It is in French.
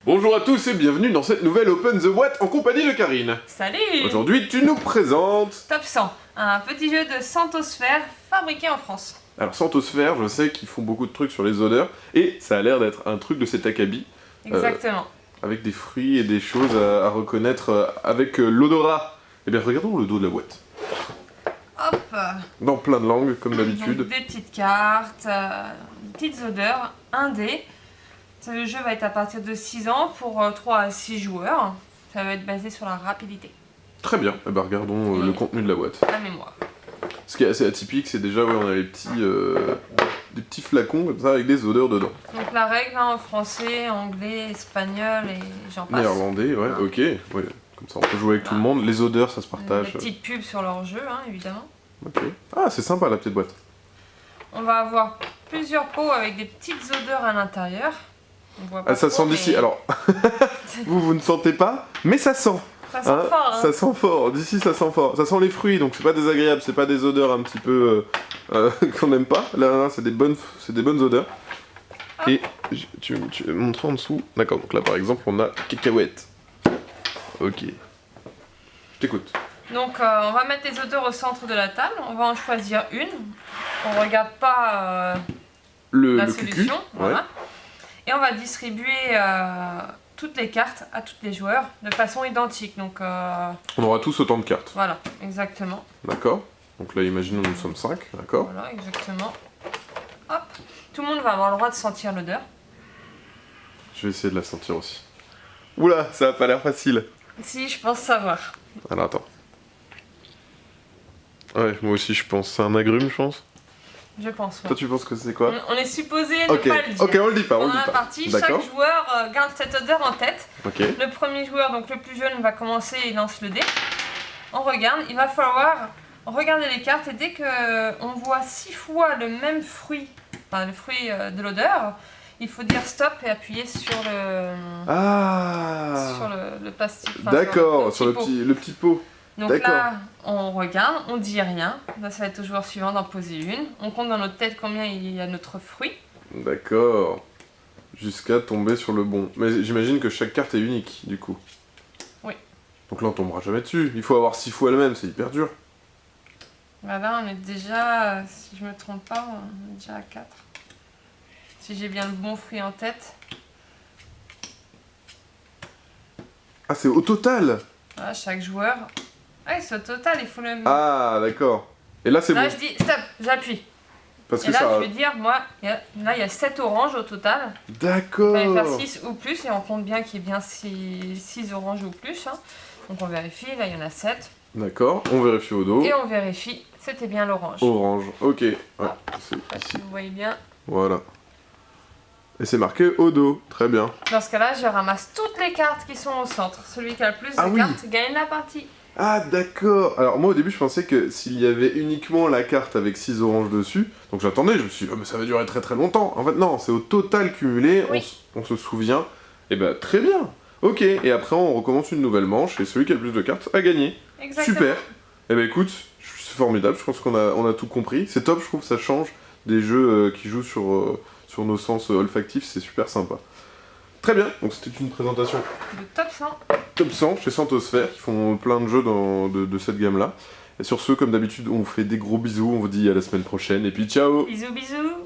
Bonjour à tous et bienvenue dans cette nouvelle Open the Boîte en compagnie de Karine. Salut! Aujourd'hui, tu nous présentes... Top 100, un petit jeu de Santosphère fabriqué en France. Alors, Santosphère, je sais qu'ils font beaucoup de trucs sur les odeurs, et ça a l'air d'être un truc de cet acabit. Exactement. Avec des fruits et des choses à reconnaître avec l'odorat. Eh bien, regardons le dos de la boîte. Hop! Dans plein de langues, comme d'habitude. Donc, des petites cartes, des petites odeurs, un dé. Le jeu va être à partir de 6 ans pour 3 à 6 joueurs. Ça va être basé sur la rapidité. Très bien, eh bien, regardons le contenu de la boîte. La mémoire. Ce qui est assez atypique, c'est déjà, on a des petits flacons comme ça avec des odeurs dedans. Donc la règle en français, anglais, espagnol et j'en passe. Néerlandais, ouais, ok. Ouais. Comme ça on peut jouer avec tout le monde. Les odeurs, ça se partage. Des petites pubs sur leur jeu, hein, évidemment. Ok. Ah, c'est sympa la petite boîte. On va avoir plusieurs pots avec des petites odeurs à l'intérieur. On voit pas Ah, ça trop, sent d'ici. mais Alors, vous ne sentez pas, mais ça sent. ça sent fort. Hein. Ça sent fort. D'ici, ça sent fort. Ça sent les fruits, donc c'est pas désagréable. C'est pas des odeurs un petit peu qu'on n'aime pas. Là, c'est des bonnes odeurs. Ah. Et tu montres en dessous. D'accord. Donc là, par exemple, on a cacahuètes. Ok. Je t'écoute. Donc on va mettre les odeurs au centre de la table, on va en choisir une. On regarde pas la le solution, cucu, voilà. ouais. Et on va distribuer toutes les cartes à tous les joueurs de façon identique. Donc On aura tous autant de cartes. voilà, exactement. D'accord. Donc là, imaginons nous sommes 5, d'accord. Voilà, exactement. Hop, tout le monde va avoir le droit de sentir l'odeur. Je vais essayer de la sentir aussi. Oula, ça a pas l'air facile. Si, je pense savoir. Alors attends. Ouais, moi aussi je pense. C'est un agrume, je pense. Je pense. Ouais. Toi, tu penses que c'est quoi? On est supposé ne Ok, pas le dire. ok, on le dit pas, on le Pendant dit la pas. partie, chaque D'accord. joueur garde cette odeur en tête. Ok. Le premier joueur, donc le plus jeune, va commencer et lance le dé. On regarde, il va falloir regarder les cartes et dès qu'on voit 6 fois le même fruit, enfin le fruit de l'odeur, il faut dire stop et appuyer sur le plastique. Enfin, D'accord, sur pot. le petit pot. Donc là, on regarde, on dit rien. Là, ça va être au joueur suivant d'en poser une. On compte dans notre tête combien il y a notre fruit. D'accord. Jusqu'à tomber sur le bon. Mais j'imagine que chaque carte est unique, du coup. Oui. Donc là, on tombera jamais dessus. Il faut avoir 6 fois le même, c'est hyper dur. Voilà, on est déjà, si je me trompe pas, on est déjà à 4. Si j'ai bien le bon fruit en tête. Ah, c'est au total. Voilà, chaque joueur. Ah, c'est au total, il faut le... Ah, d'accord. Et là, c'est bon. Là, je dis stop, j'appuie. Parce Et que là, ça... je vais dire, moi, là, il y a 7 oranges au total. D'accord. Il va faire 6 ou plus, et on compte bien qu'il y ait bien 6 oranges ou plus. Hein. Donc on vérifie, là, il y en a 7. D'accord, on vérifie au dos. Et on vérifie, c'était bien l'orange. Orange, ok. Ouais, Ah. c'est ici. Si vous voyez bien. Voilà. Et c'est marqué au dos, très bien. Dans ce cas-là, je ramasse toutes les cartes qui sont au centre. Celui qui a le plus de cartes gagne la partie. Ah d'accord. Alors moi au début je pensais que s'il y avait uniquement la carte avec 6 oranges dessus, donc j'attendais, je me suis dit, oh, mais ça va durer très très longtemps. En fait non, c'est au total cumulé, Oui. on se souvient. Et ben très bien. Ok, et après on recommence une nouvelle manche, et celui qui a le plus de cartes a gagné. Exactement. Super. Et ben écoute, c'est formidable, je pense qu'on a tout compris. C'est top, je trouve, ça change des jeux qui jouent sur nos sens olfactifs, c'est super sympa. Très bien, donc c'était une présentation De top 100. Top 100 chez Santosphère qui font plein de jeux de cette gamme là. Et sur ce, comme d'habitude, on vous fait des gros bisous, on vous dit à la semaine prochaine et puis ciao! Bisous, bisous.